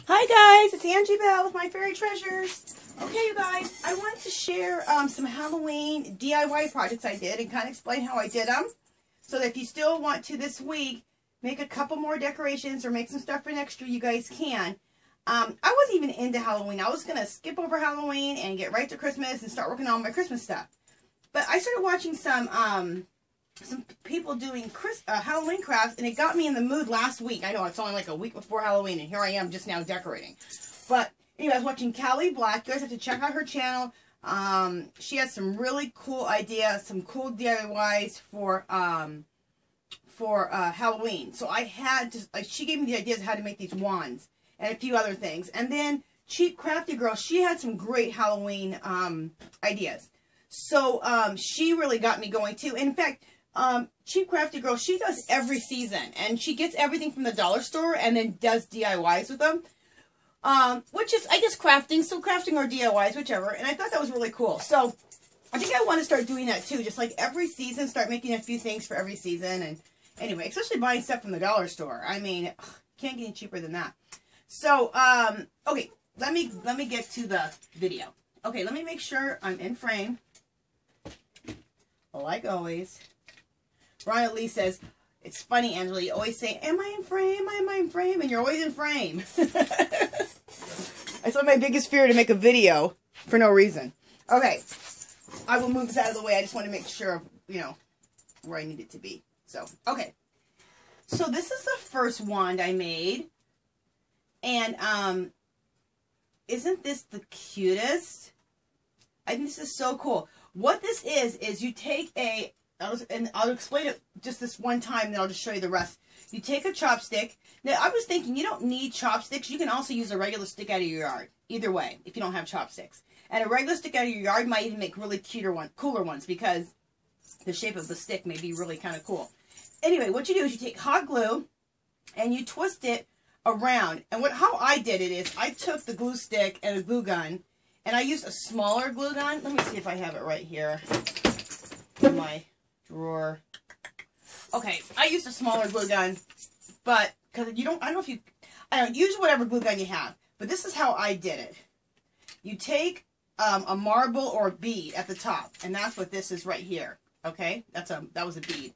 Hi guys, it's Angie Bell with My Fairy Treasures. Okay, you guys, I wanted to share some Halloween DIY projects I did and kind of explain how I did them. So that if you still want to this week make a couple more decorations or make some stuff for next year, you guys can. I wasn't even into Halloween. I was going to skip over Halloween and get right to Christmas and start working on my Christmas stuff. But I started watching some people doing Halloween crafts, and it got me in the mood last week. I know it's only like a week before Halloween, and here I am just now decorating. But anyway, I was watching Callie Black. You guys have to check out her channel. She has some really cool ideas, some cool DIYs for Halloween. So I had to, she gave me the ideas of how to make these wands and a few other things. And then Cheap Crafty Girl, she had some great Halloween ideas. So she really got me going too. In fact, Cheap Crafty Girl, she does every season, and she gets everything from the dollar store and then does DIYs with them, which is, I guess, crafting, so crafting or DIYs, whichever, and I thought that was really cool. So I think I want to start doing that too, just like every season, start making a few things for every season. And anyway, especially buying stuff from the dollar store. I mean, can't get any cheaper than that. So, okay, let me get to the video. Okay, let me make sure I'm in frame, like always. Brian Lee says, it's funny, Angela, you always say, am I in frame? Am I in frame? And you're always in frame. It's my biggest fear, to make a video for no reason. Okay, I will move this out of the way. I just want to make sure, you know, where I need it to be. So, okay. So this is the first wand I made. And, isn't this the cutest? I think this is so cool. What this is you take a, and I'll explain it just this one time, then I'll just show you the rest. You take a chopstick. Now, I was thinking you don't need chopsticks. You can also use a regular stick out of your yard. Either way, if you don't have chopsticks. And a regular stick out of your yard might even make really cooler ones, because the shape of the stick may be really kind of cool. Anyway, what you do is you take hot glue and you twist it around. And how I did it is I took the glue stick and a glue gun, and I used a smaller glue gun. Let me see if I have it right here in my drawer. Okay, I used a smaller glue gun, but because I don't know if you, use whatever glue gun you have. But this is how I did it. You take a marble or a bead at the top, and that's what this is right here. Okay, that was a bead.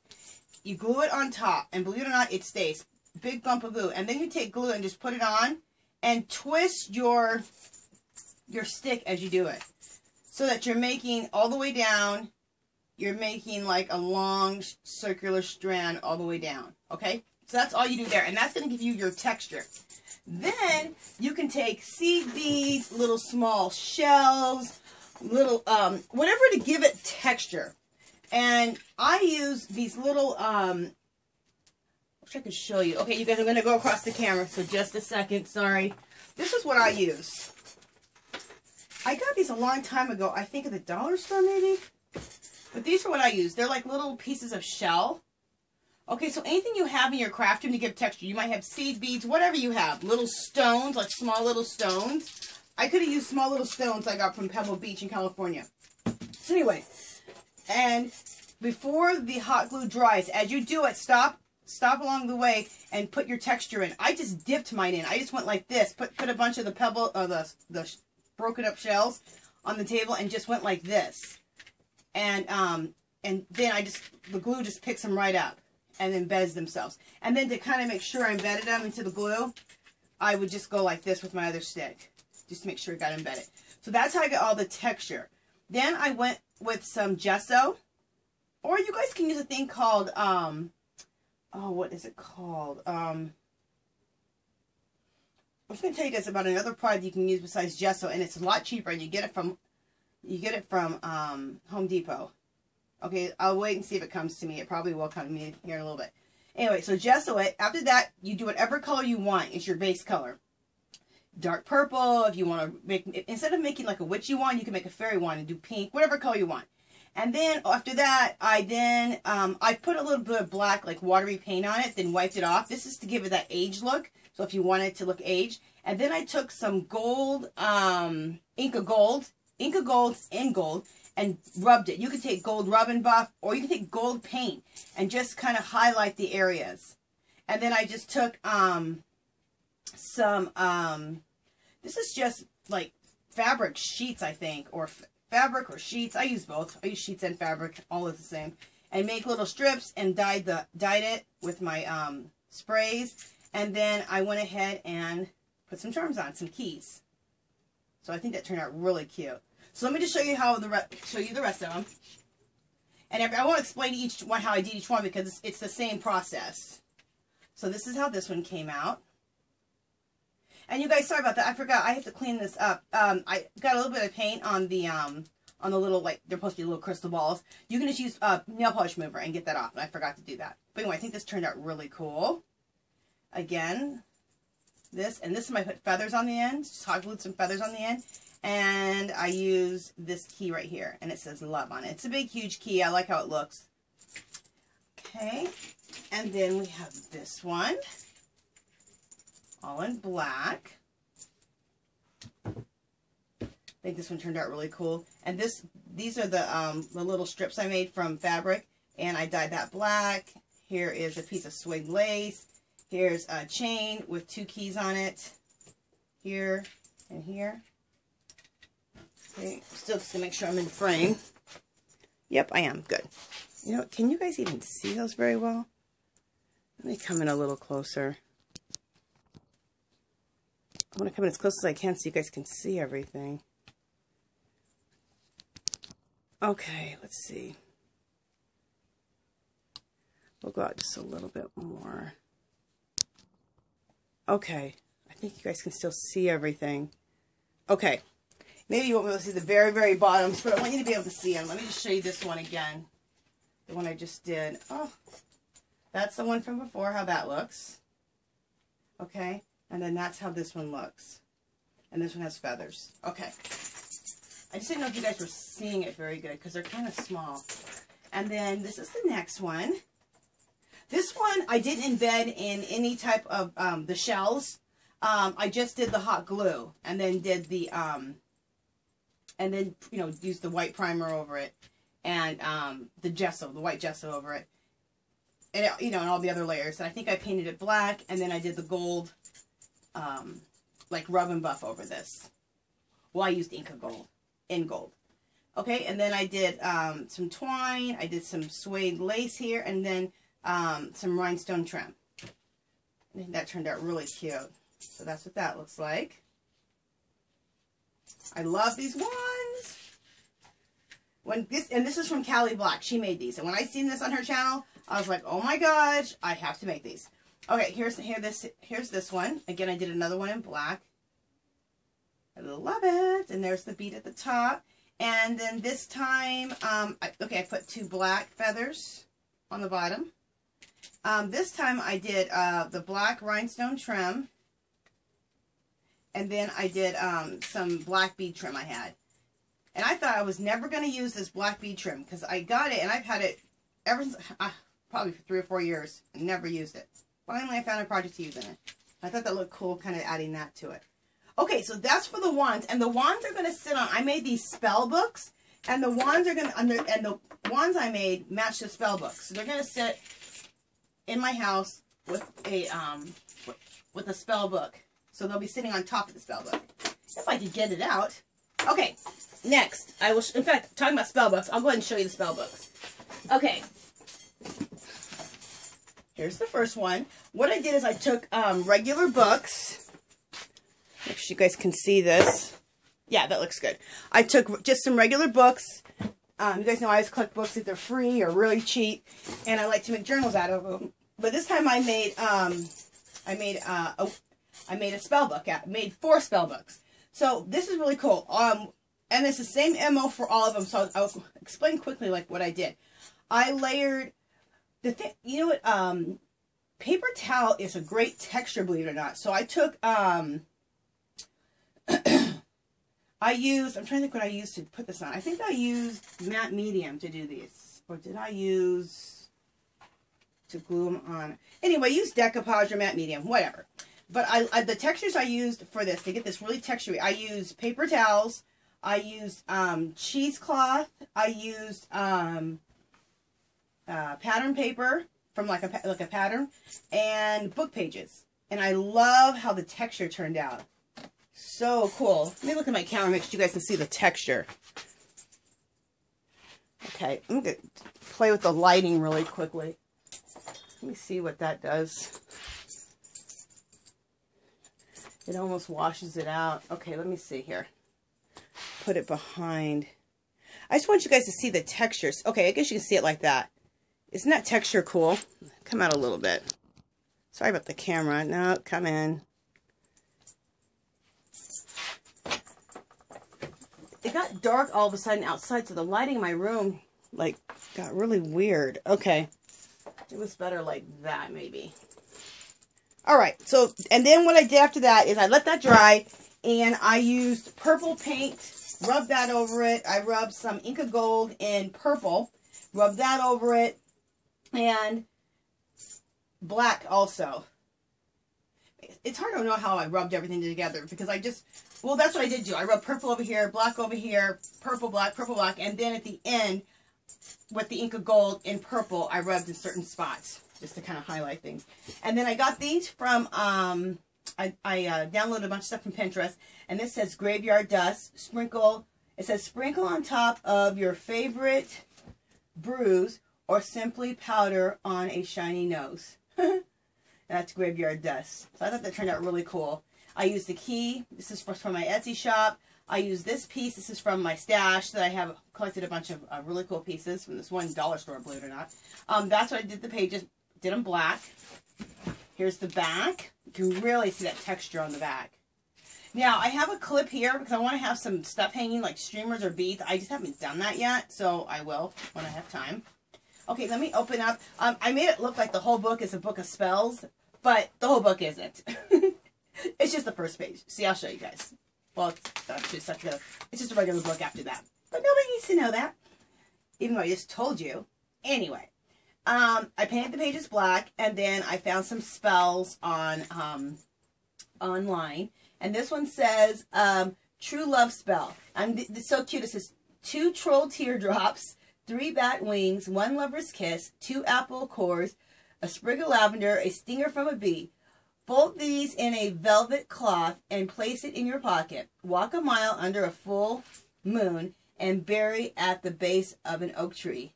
You glue it on top, and believe it or not, it stays. Big bump of glue, and then you take glue and just put it on, and twist your stick as you do it, so that you're making all the way down. You're making like a long circular strand all the way down. Okay, so that's all you do there, and that's going to give you your texture. Then you can take seed beads, little small shells, little whatever to give it texture. And I use these little I wish I could show you. Okay, you guys, I'm going to go across the camera, so just a second. Sorry. This is what I use. I got these a long time ago. I think at the dollar store maybe. But these are what I use. They're like little pieces of shell. Okay, so anything you have in your craft room to give texture. You might have seed beads, whatever you have. Little stones, like small little stones. I could have used small little stones I got from Pebble Beach in California. So anyway, and before the hot glue dries, as you do it, stop along the way and put your texture in. I just dipped mine in. I just went like this. Put a bunch of the the broken up shells on the table and just went like this. And then the glue just picks them right up and embeds themselves. And then to kind of make sure I embedded them into the glue, I would just go like this with my other stick, just to make sure it got embedded. So that's how I got all the texture. Then I went with some gesso, or you guys can use a thing called, oh, what is it called? I was going to tell you guys about another product you can use besides gesso, and it's a lot cheaper, and you get it from Home Depot. Okay, I'll wait and see if it comes to me. It probably will come to me here in a little bit. Anyway, so gesso it. After that, you do whatever color you want. It's your base color. Dark purple, if you want to make, instead of making like a witchy wand, you can make a fairy wand and do pink, whatever color you want. And then after that, I put a little bit of black, like watery paint on it, then wiped it off. This is to give it that age look. So if you want it to look aged. And then I took some gold, Inca Gold, in gold, and rubbed it. You can take gold rub and buff, or you can take gold paint and just kind of highlight the areas. And then I just took some, this is just like fabric sheets, I think, or fabric or sheets. I use both. I use sheets and fabric, all is the same. And make little strips and dyed it with my sprays. And then I went ahead and put some charms on, some keys. So I think that turned out really cute. So let me just show you how the rest of them. And I won't explain each one how I did each one because it's the same process. So this is how this one came out. And you guys, sorry about that. I forgot. I have to clean this up. I got a little bit of paint on the little, like, they're supposed to be little crystal balls. You can just use nail polish remover and get that off. And I forgot to do that. But anyway, I think this turned out really cool. Again, this time I put feathers on the end. Just hot glued some feathers on the end. And I use this key right here. And it says love on it. It's a big, huge key. I like how it looks. Okay. And then we have this one. All in black. I think this one turned out really cool. And these are the little strips I made from fabric. And I dyed that black. Here is a piece of suede lace. Here's a chain with 2 keys on it. Here and here. Okay, still just to make sure I'm in frame. Yep, I am. Good. You know, can you guys even see those very well? Let me come in a little closer. I want to come in as close as I can so you guys can see everything. Okay, let's see. We'll go out just a little bit more. Okay, I think you guys can still see everything. Okay, maybe you won't be able to see the very, very bottoms, but I want you to be able to see them. Let me just show you this one again. The one I just did. Oh, that's the one from before, how that looks. Okay. And then that's how this one looks. And this one has feathers. Okay. I just didn't know if you guys were seeing it very good because they're kind of small. And then this is the next one. This one I didn't embed in any type of the shells. I just did the hot glue and then did the and then, you know, used the white primer over it and the gesso, the white gesso over it. And it, you know, and all the other layers. And I think I painted it black and then I did the gold like rub and buff over this. Well, I used Inca gold, in gold. Okay, and then I did some twine, I did some suede lace here, and then some rhinestone trim. I think that turned out really cute. So that's what that looks like. I love these ones. This is from Callie Black. She made these. And when I seen this on her channel, I was like, oh my gosh, I have to make these. Okay, here's this one. Again, I did another one in black. I love it. And there's the bead at the top. And then this time, I put 2 black feathers on the bottom. This time I did the black rhinestone trim. And then I did some black bead trim I had. And I thought I was never going to use this black bead trim because I got it and I've had it ever since, probably for 3 or 4 years. I never used it. Finally, I found a project to use in it. I thought that looked cool, kind of adding that to it. Okay, so that's for the wands, and the wands are going to sit on. I made these spell books, and the wands are going to, and the wands I made match the spell books. So they're going to sit in my house with a spell book. So they'll be sitting on top of the spell book. If I could get it out. Okay, next I will. In fact, talking about spell books, I'll go ahead and show you the spell books. Okay. Here's the first one. What I did is I took regular books. Make sure you guys can see this. Yeah, that looks good. I took just some regular books. You guys know I always collect books if they're free or really cheap, and I like to make journals out of them. But this time I made a spell book. I made 4 spell books. So this is really cool. And it's the same MO for all of them. So I'll explain quickly like what I did. I layered. The thing, you know what, paper towel is a great texture, believe it or not. So I took, I'm trying to think what I used to put this on. I think I used matte medium to do these. Or did I use to glue them on? Anyway, I used decoupage or matte medium, whatever. But the textures I used for this, to get this really textury, I used paper towels, I used cheesecloth, I used pattern paper from like a pattern, and book pages. And I love how the texture turned out. So cool. Let me look at my camera, make sure you guys can see the texture. Okay, I'm going to play with the lighting really quickly. Let me see what that does. It almost washes it out. Okay, let me see here. Put it behind. I just want you guys to see the textures. Okay, I guess you can see it like that. Isn't that texture cool? Come out a little bit. Sorry about the camera. No, come in. It got dark all of a sudden outside, so the lighting in my room, like, got really weird. Okay. It was better like that, maybe. Alright, so, and then what I did after that is I let that dry, and I used purple paint, rubbed that over it. I rubbed some Inca Gold in purple, rubbed that over it, and black also. It's hard to know how I rubbed everything together because I just, well, that's what I did do. I rubbed purple over here, purple, black, and then at the end, with the Inca Gold in purple, I rubbed in certain spots just to kind of highlight things. And then I got these from, I downloaded a bunch of stuff from Pinterest, and this says graveyard dust, sprinkle, it says sprinkle on top of your favorite bruise or simply powder on a shiny nose. That's graveyard dust. So I thought that turned out really cool. I used the key. This is from my Etsy shop. I used this piece. This is from my stash that I have collected a bunch of really cool pieces from this one dollar store, believe it or not. That's what I did the pages. Did them black. Here's the back. You can really see that texture on the back. Now, I have a clip here because I want to have some stuff hanging like streamers or beads. I just haven't done that yet, so I will when I have time. Okay, let me open up. I made it look like the whole book is a book of spells, but the whole book isn't. It's just the first page. See, I'll show you guys. Well, it's actually stuck together. It's just a regular book after that. But nobody needs to know that, even though I just told you. Anyway, I painted the pages black, and then I found some spells on online. And this one says, True Love Spell. And it's so cute. It says, 2 troll teardrops, 3 bat wings, 1 lover's kiss, 2 apple cores, a sprig of lavender, a stinger from a bee. Fold these in a velvet cloth and place it in your pocket. Walk a mile under a full moon and bury at the base of an oak tree.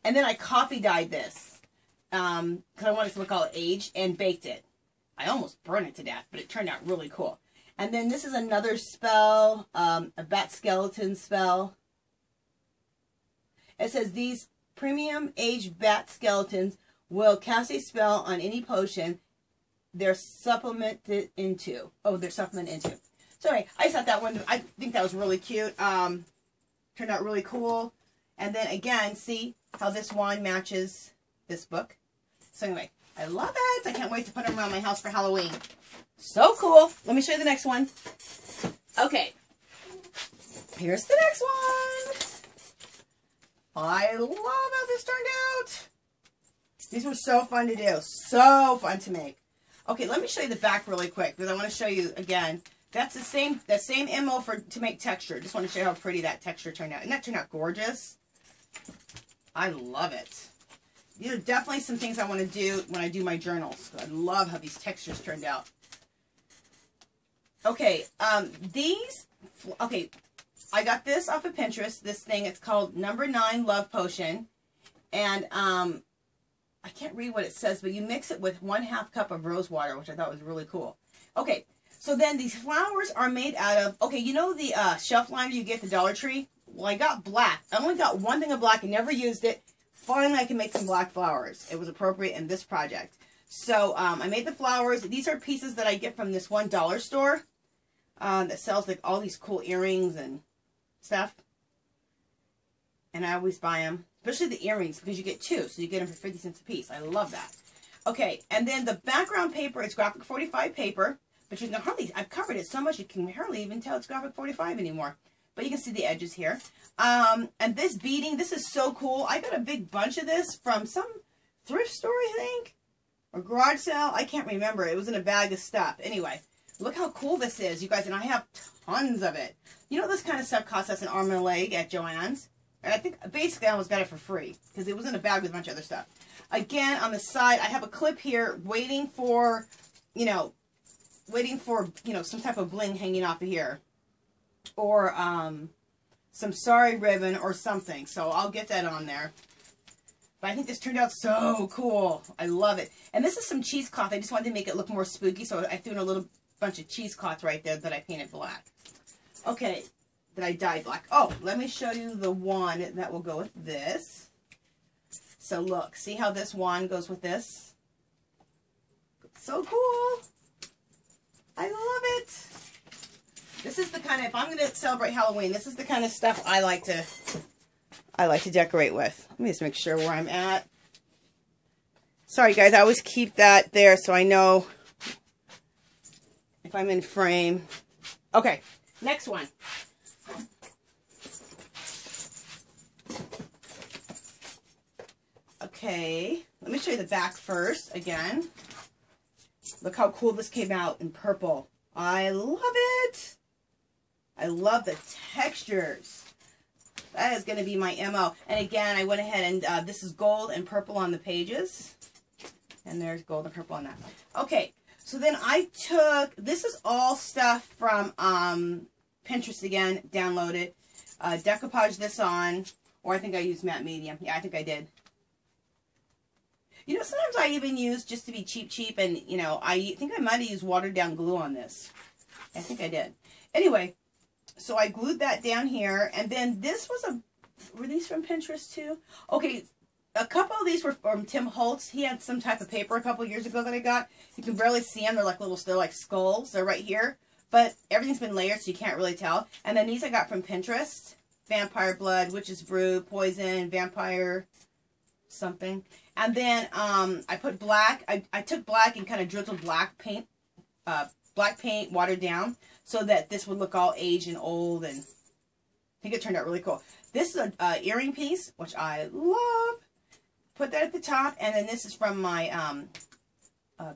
And then I coffee dyed this because I wanted to look all aged and baked it. I almost burned it to death, but it turned out really cool. And then this is another spell, a bat skeleton spell. It says these premium aged bat skeletons will cast a spell on any potion they're supplemented into. Oh, they're supplemented into. So anyway, I thought that one, I think that was really cute. Turned out really cool. And then again, see how this wand matches this book. So anyway, I love it. I can't wait to put them around my house for Halloween. So cool. Let me show you the next one. Okay. Here's the next one. I love how this turned out. These were so fun to do. So fun to make. Okay, let me show you the back really quick because I want to show you again. That's the same MO to make texture. Just want to show you how pretty that texture turned out. And that turned out gorgeous. I love it. These are definitely some things I want to do when I do my journals. I love how these textures turned out. Okay, okay, I got this off of Pinterest, this thing. It's called Number 9 Love Potion. And I can't read what it says, but you mix it with 1/2 cup of rose water, which I thought was really cool. Okay, so then these flowers are made out of, okay, you know the shelf liner you get at the Dollar Tree? Well, I got black. I only got one thing of black and never used it. Finally, I can make some black flowers. It was appropriate in this project. So I made the flowers. These are pieces that I get from this one dollar store that sells like all these cool earrings and stuff. And I always buy them. Especially the earrings, because you get 2, so you get them for 50 cents a piece. I love that. Okay, and then the background paper, it's graphic 45 paper, but you can hardly, I've covered it so much you can hardly even tell it's graphic 45 anymore. But you can see the edges here. And this beading, this is so cool. I got a big bunch of this from some thrift store, I think, or garage sale. I can't remember. It was in a bag of stuff. Anyway, look how cool this is, you guys, and I have tons of it. You know, this kind of stuff costs us an arm and a leg at Joann's. And I think basically I almost got it for free because it was in a bag with a bunch of other stuff. Again, on the side, I have a clip here waiting for you know, waiting for, you know, some type of bling hanging off of here. Or some sari ribbon or something. So I'll get that on there. But I think this turned out so cool. I love it. And this is some cheesecloth. I just wanted to make it look more spooky. So I threw in a little bunch of cheesecloth right there that I painted black. Okay. That I dyed black. Oh, let me show you the one that will go with this. So look, see how this wand goes with this? So cool. I love it. This is the kind of, if I'm going to celebrate Halloween, this is the kind of stuff I like to decorate with. Let me just make sure where I'm at. Sorry guys, I always keep that there so I know if I'm in frame. Okay, next one. Okay, let me show you the back first again. Look how cool this came out in purple. I love it. I love the textures. That is going to be my MO. And again, I went ahead and this is gold and purple on the pages. And there's gold and purple on that. Okay, so then I took, this is all stuff from Pinterest again, downloaded. Decoupage this on, or I think I used matte medium. Yeah, I think I did. You know, sometimes I even use, just to be cheap, and, you know, I think I might have used watered down glue on this. I think I did. Anyway, so I glued that down here, and then this was were these from Pinterest too? Okay, a couple of these were from Tim Holtz. He had some type of paper a couple of years ago that I got. You can barely see them. They're like little, they're like skulls. They're right here. But everything's been layered, so you can't really tell. And then these I got from Pinterest. Vampire Blood, Witch's Brew, Poison, Vampire something. And then I put black. I took black and kind of drizzled black paint, watered down, so that this would look all aged and old. And I think it turned out really cool. This is an earring piece, which I love. Put that at the top. And then this is from my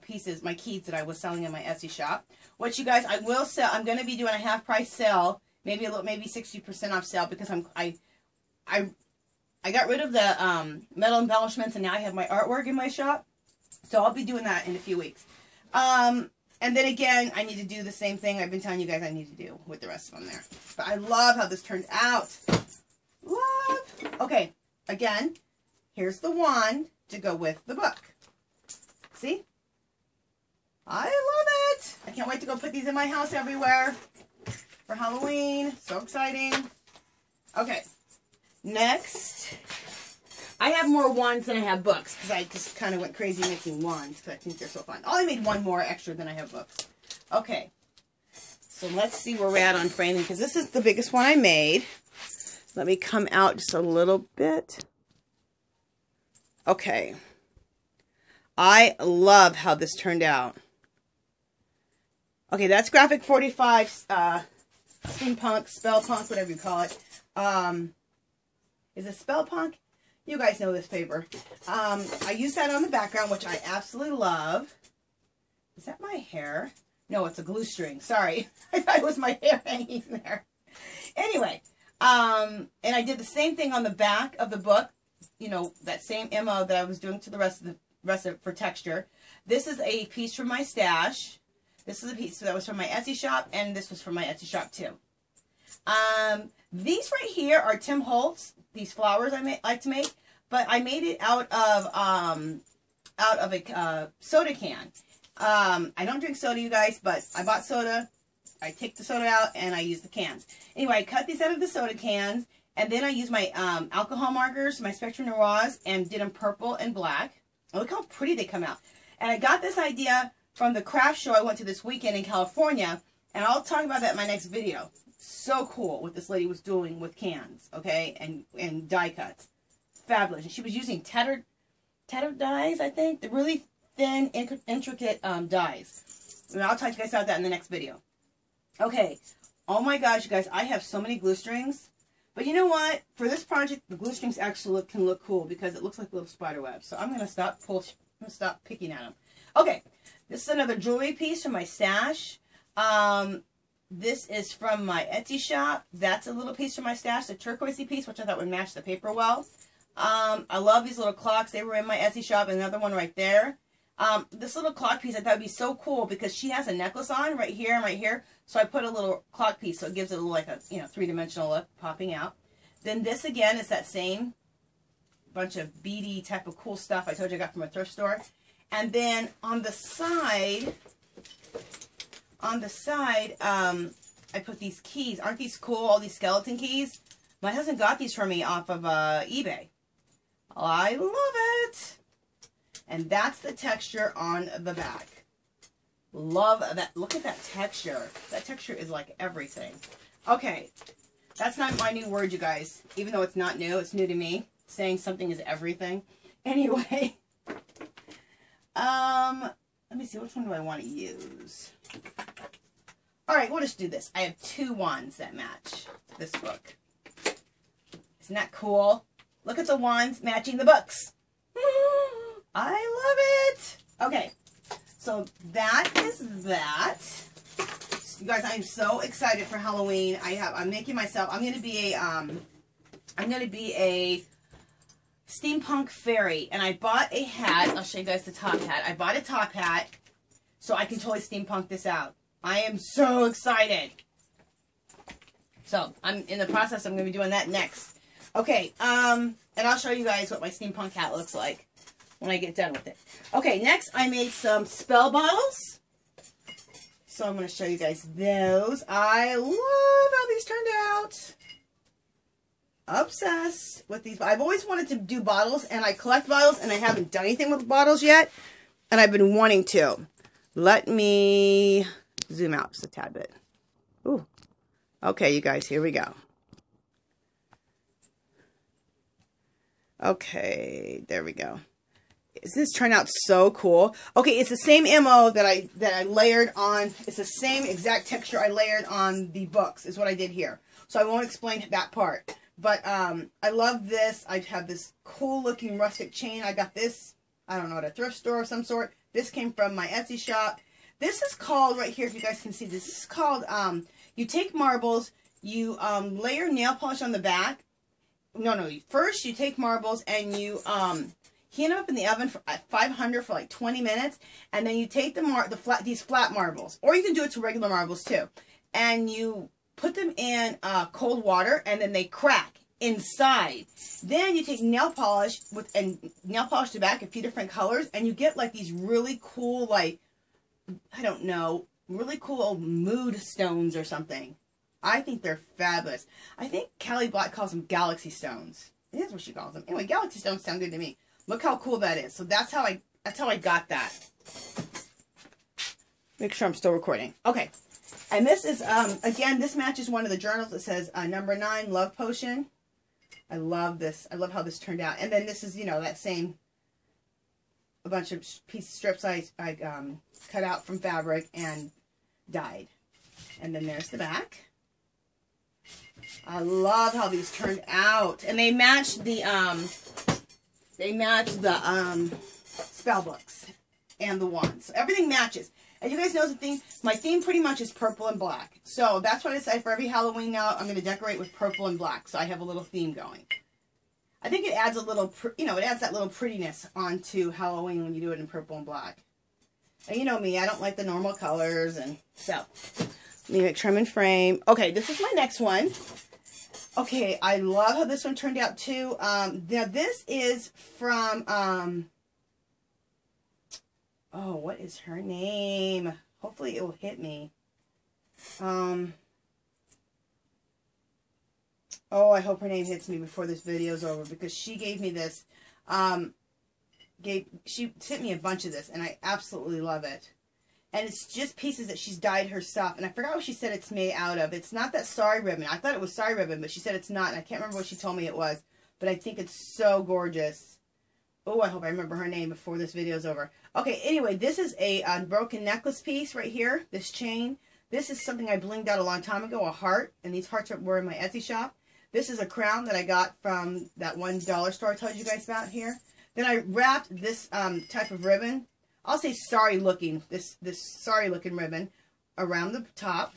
pieces, my keys that I was selling in my Etsy shop. Which, you guys, I will sell. I'm going to be doing a half price sale, maybe 60% off sale, because I got rid of the metal embellishments, and now I have my artwork in my shop. So I'll be doing that in a few weeks. And then again, I need to do the same thing I've been telling you guys I need to do with the rest of them there. But I love how this turned out. Love. Okay, again, here's the wand to go with the book. See? I love it. I can't wait to go put these in my house everywhere for Halloween. So exciting. Okay. Next, I have more wands than I have books, because I just kind of went crazy making wands because I think they're so fun. I only made one more extra than I have books. Okay, so let's see where we're at on framing, because this is the biggest one I made. Let me come out just a little bit. Okay, I love how this turned out. Okay, that's Graphic 45, steampunk, spell punk, whatever you call it. Is it spell punk? You guys know this paper. I use that on the background, which I absolutely love. Is that my hair? No, it's a glue string. Sorry. I thought it was my hair hanging there. Anyway, and I did the same thing on the back of the book. You know, that same MO that I was doing to the rest of it for texture. This is a piece from my stash. This is a piece that was from my Etsy shop, and this was from my Etsy shop too. These right here are Tim Holtz. These flowers I like to make, but I made it out of a soda can. I don't drink soda, you guys, but I bought soda. I take the soda out and I use the cans. Anyway, I cut these out of the soda cans, and then I use my alcohol markers, my Spectrum Noirs, and did them purple and black. And look how pretty they come out. And I got this idea from the craft show I went to this weekend in California, and I'll talk about that in my next video. So cool what this lady was doing with cans, okay, and die cuts. Fabulous. And she was using tattered dies, I think. The really thin, intricate dies. And I'll talk to you guys about that in the next video. Okay. Oh my gosh, you guys, I have so many glue strings. But you know what? For this project, the glue strings actually can look cool because it looks like little spider webs. So I'm going to stop picking at them. Okay. This is another jewelry piece from my stash. This is from my Etsy shop. That's a little piece from my stash, a turquoisey piece, which I thought would match the paper well. I love these little clocks. They were in my Etsy shop. Another one right there. This little clock piece I thought would be so cool because she has a necklace on right here and right here. So I put a little clock piece so it gives it like a, you know, three-dimensional look popping out. Then this again is that same bunch of beady type of cool stuff I told you I got from a thrift store. And then on the side, I put these keys. Aren't these cool? All these skeleton keys. My husband got these for me off of eBay. I love it. And that's the texture on the back. Love that. Look at that texture. That texture is like everything. Okay. That's not my new word, you guys. Even though it's not new, it's new to me. Saying something is everything. Anyway. Let me see. Which one do I want to use? Alright, we'll just do this. I have 2 wands that match this book. Isn't that cool? Look at the wands matching the books. I love it. Okay, so that is that. You guys, I'm so excited for Halloween. I'm making myself. I'm gonna be a steampunk fairy, and I bought a hat. I'll show you guys the top hat. I bought a top hat so I can totally steampunk this out. I am so excited. So I'm in the process. I'm gonna be doing that next. Okay, and I'll show you guys what my steampunk hat looks like when I get done with it. Okay, next I made some spell bottles. So I'm going to show you guys those. I love how these turned out. Obsessed with these. I've always wanted to do bottles, and I collect bottles, and I haven't done anything with bottles yet. And I've been wanting to. Let me zoom out just a tad bit. Ooh. Okay, you guys, here we go. Okay, there we go. This turned out so cool. Okay, it's the same MO that I layered on. It's the same exact texture I layered on the books is what I did here. So I won't explain that part. But I love this. I have this cool looking rustic chain. I got this, I don't know, at a thrift store of some sort. This came from my Etsy shop. This is called, right here, if you guys can see this, is called, you take marbles, you layer nail polish on the back. No, first you take marbles and you heat them up in the oven at 500 for like 20 minutes, and then you take these flat marbles, or you can do it to regular marbles too, and you put them in cold water, and then they crack inside. Then you take nail polish and nail polish the back a few different colors, and you get like these really cool, like, I don't know, really cool old mood stones or something. I think they're fabulous. I think Callie Black calls them galaxy stones. It is what she calls them. Anyway, galaxy stones sound good to me. Look how cool that is. So that's how I got that. Make sure I'm still recording. Okay. And this is, again, this matches one of the journals that says number 9, Love Potion. I love this. I love how this turned out. And then this is, you know, that same, a bunch of strips I cut out from fabric and dyed. And then there's the back. I love how these turned out. And they match the spell books and the wands. So everything matches. And you guys know the theme, my theme pretty much is purple and black. So that's what I decided for every Halloween now, I'm going to decorate with purple and black. So I have a little theme going. I think it adds a little, you know, it adds that little prettiness onto Halloween when you do it in purple and black. And you know me, I don't like the normal colors. And so, let me make sure I'm in frame. Okay, this is my next one. Okay, I love how this one turned out too. Now this is from, oh, what is her name? Hopefully it will hit me. Oh, I hope her name hits me before this video is over, because she gave me this. She sent me a bunch of this, and I absolutely love it. And it's just pieces that she's dyed herself. And I forgot what she said it's made out of. It's not that sari ribbon. I thought it was sari ribbon, but she said it's not. And I can't remember what she told me it was. But I think it's so gorgeous. Oh, I hope I remember her name before this video is over. Okay, anyway, this is a broken necklace piece right here. This chain. This is something I blinged out a long time ago, a heart. And these hearts were in my Etsy shop. This is a crown that I got from that one dollar store I told you guys about here. Then I wrapped this type of ribbon. I'll say sorry looking, this sorry looking ribbon around the top.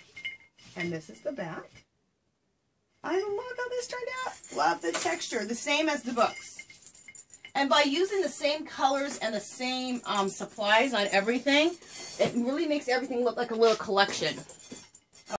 And this is the back. I love how this turned out. Love the texture. The same as the books. And by using the same colors and the same supplies on everything, it really makes everything look like a little collection.